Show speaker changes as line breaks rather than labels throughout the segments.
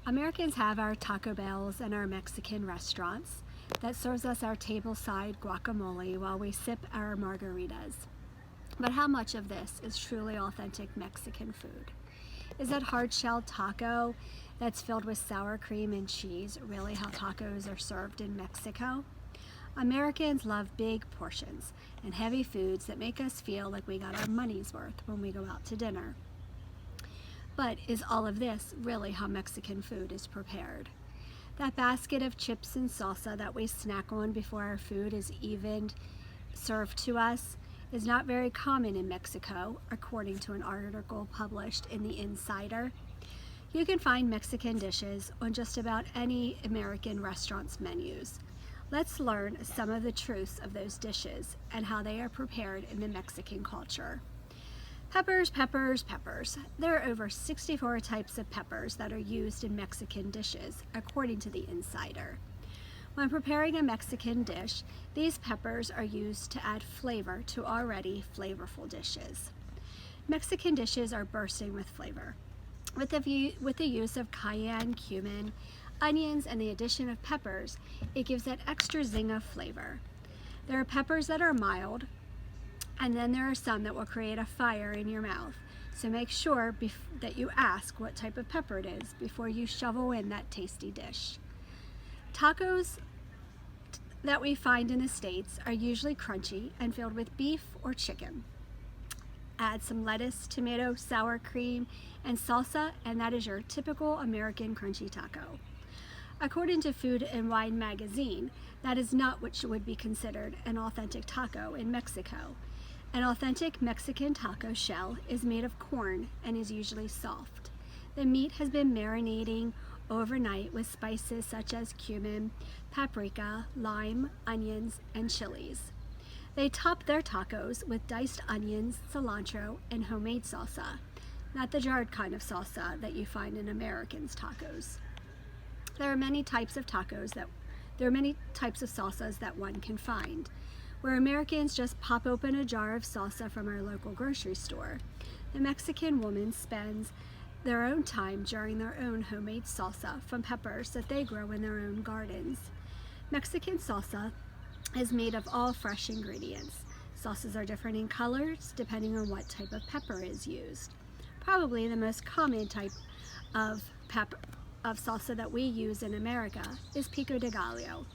Americans have our Taco Bells and our Mexican restaurants that serves us our tableside guacamole while we sip our margaritas. But how much of this is truly authentic Mexican food? Is that hard-shelled taco that's filled with sour cream and cheese really how tacos are served in Mexico? Americans love big portions and heavy foods that make us feel like we got our money's worth when we go out to dinner. But is all of this really how Mexican food is prepared? That basket of chips and salsa that we snack on before our food is even served to us is not very common in Mexico, according to an article published in The Insider. You can find Mexican dishes on just about any American restaurant's menus. Let's learn some of the truths of those dishes and how they are prepared in the Mexican culture. Peppers, peppers, peppers. There are over 64 types of peppers that are used in Mexican dishes, according to The Insider. When preparing a Mexican dish, these peppers are used to add flavor to already flavorful dishes. Mexican dishes are bursting with flavor. With the use of cayenne, cumin, onions, and the addition of peppers, it gives that extra zing of flavor. There are peppers that are mild, and then there are some that will create a fire in your mouth. So make sure that you ask what type of pepper it is before you shovel in that tasty dish. Tacos that we find in the States are usually crunchy and filled with beef or chicken. Add some lettuce, tomato, sour cream, and salsa, and that is your typical American crunchy taco. According to Food and Wine magazine, that is not what would be considered an authentic taco in Mexico. An authentic Mexican taco shell is made of corn and is usually soft. The meat has been marinating overnight with spices such as cumin, paprika, lime, onions, and chilies. They top their tacos with diced onions, cilantro, and homemade salsa, not the jarred kind of salsa that you find in Americans' tacos. There are many types of salsas that one can find. Where Americans just pop open a jar of salsa from our local grocery store, the Mexican woman spends their own time jarring their own homemade salsa from peppers that they grow in their own gardens. Mexican salsa is made of all fresh ingredients. Salsas are different in colors depending on what type of pepper is used. Probably the most common type of salsa that we use in America is pico de gallo.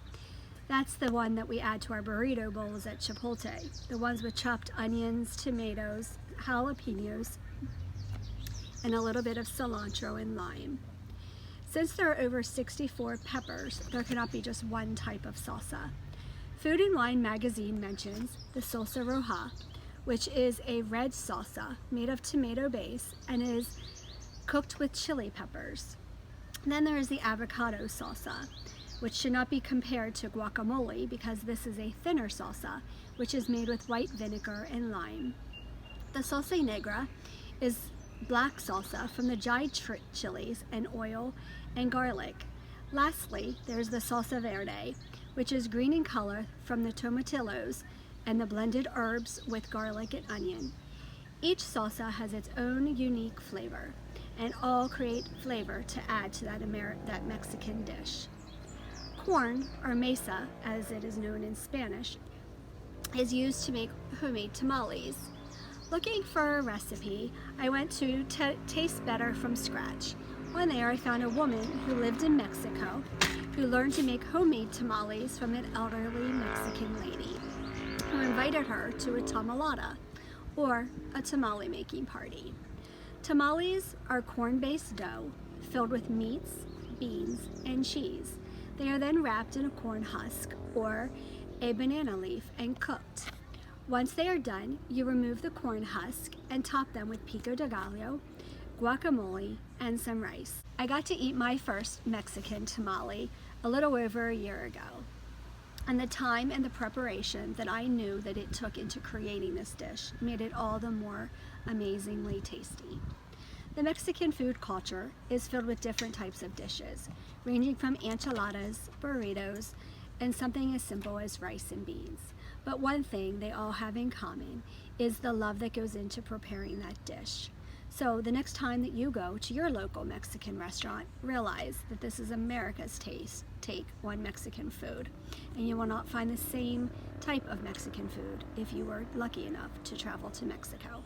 That's the one that we add to our burrito bowls at Chipotle, the ones with chopped onions, tomatoes, jalapenos, and a little bit of cilantro and lime. Since there are over 64 peppers, there cannot be just one type of salsa. Food and Wine magazine mentions the salsa roja, which is a red salsa made of tomato base and is cooked with chili peppers. Then there is the avocado salsa, which should not be compared to guacamole because this is a thinner salsa, which is made with white vinegar and lime. The salsa negra is black salsa from the dried chilies and oil and garlic. Lastly, there's the salsa verde, which is green in color from the tomatillos and the blended herbs with garlic and onion. Each salsa has its own unique flavor, and all create flavor to add to that Mexican dish. Corn, or mesa as it is known in Spanish, is used to make homemade tamales. Looking for a recipe, I went to Taste Better from Scratch. On there I found a woman who lived in Mexico who learned to make homemade tamales from an elderly Mexican lady who invited her to a tamalada, or a tamale making party. Tamales are corn-based dough filled with meats, beans, and cheese. They are then wrapped in a corn husk or a banana leaf and cooked. Once they are done, you remove the corn husk and top them with pico de gallo, guacamole, and some rice. I got to eat my first Mexican tamale a little over a year ago, and the time and the preparation that I knew that it took into creating this dish made it all the more amazingly tasty. The Mexican food culture is filled with different types of dishes, ranging from enchiladas, burritos, and something as simple as rice and beans. But one thing they all have in common is the love that goes into preparing that dish. So the next time that you go to your local Mexican restaurant, realize that this is America's take on Mexican food. And you will not find the same type of Mexican food if you were lucky enough to travel to Mexico.